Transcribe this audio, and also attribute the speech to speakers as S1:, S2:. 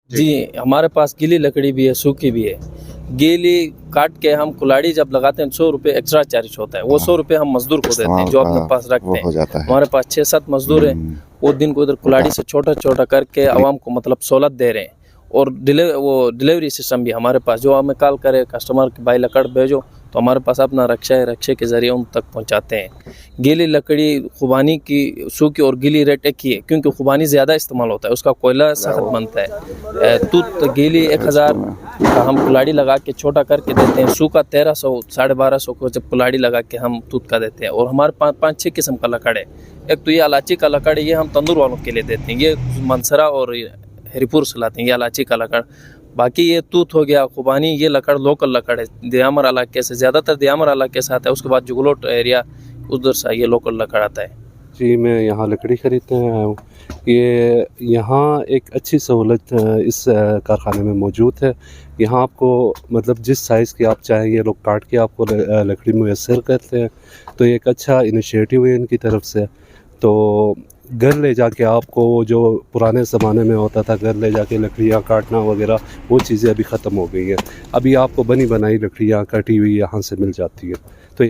S1: जी, हमारे पास गीली लकड़ी भी है, सूखी भी है। गीली काट के हम कुल्हाड़ी जब लगाते हैं 100 रुपये एक्स्ट्रा चार्ज होता है। वो 100 रुपये हम मज़दूर को देते हैं जो अपने पास रखते
S2: वो
S1: हैं।
S2: हो जाता है।
S1: हमारे पास 6-7 मज़दूर हैं, वो दिन को इधर कुल्हाड़ी से छोटा-छोटा करके आवाम को मतलब सहूलत दे रहे हैं। और डिलीवरी सिस्टम भी हमारे पास, जो हमें कॉल करे कस्टमर कि भाई लकड़ भेजो, तो हमारे पास अपना रक्षा है, रक्षे के ज़रिए उन तक पहुंचाते हैं। गीली लकड़ी खुबानी की, सूखी और गीली रेट एक ही है, क्योंकि खुबानी ज़्यादा इस्तेमाल होता है, उसका कोयला सख्त बनता है। तूत गीली 1000 का हम कुल्हाड़ी लगा के छोटा करके देते हैं। सूखा 1300 1250 को जब कुल्हाड़ी लगा के हम तूत का देते हैं। और हमारे पास 5-6 किस्म का लकड़ है। एक तो ये इलायची का लकड़ है, ये हम तंदूर वालों के लिए देते हैं। ये मनसरा और हरिपुर से लाते हैं, ये इलायची का लकड़। बाकी ये तूत हो गया, खुबानी, ये लकड़ लोकल लकड़ है, दियामर इलाके से, ज़्यादातर दियामर इलाके से आता है। उसके बाद जुगलोट एरिया उधर से ये लोकल लकड़ आता है।
S3: जी, मैं यहाँ लकड़ी ख़रीदने आया हूँ। ये यहाँ एक अच्छी सहूलत इस कारखाने में मौजूद है। यहाँ आपको मतलब जिस साइज़ की आप चाहें ये लोग काट के आपको लकड़ी मुयस्सर करते हैं। तो ये एक अच्छा इनिशिएटिव है इनकी तरफ से। तो घर ले जाके आपको जो पुराने ज़माने में होता था, घर ले जाके लकड़ियाँ काटना वगैरह, वो चीज़ें अभी ख़त्म हो गई हैं। अभी आपको बनी बनाई लकड़ियाँ कटी हुई यहाँ से मिल जाती है।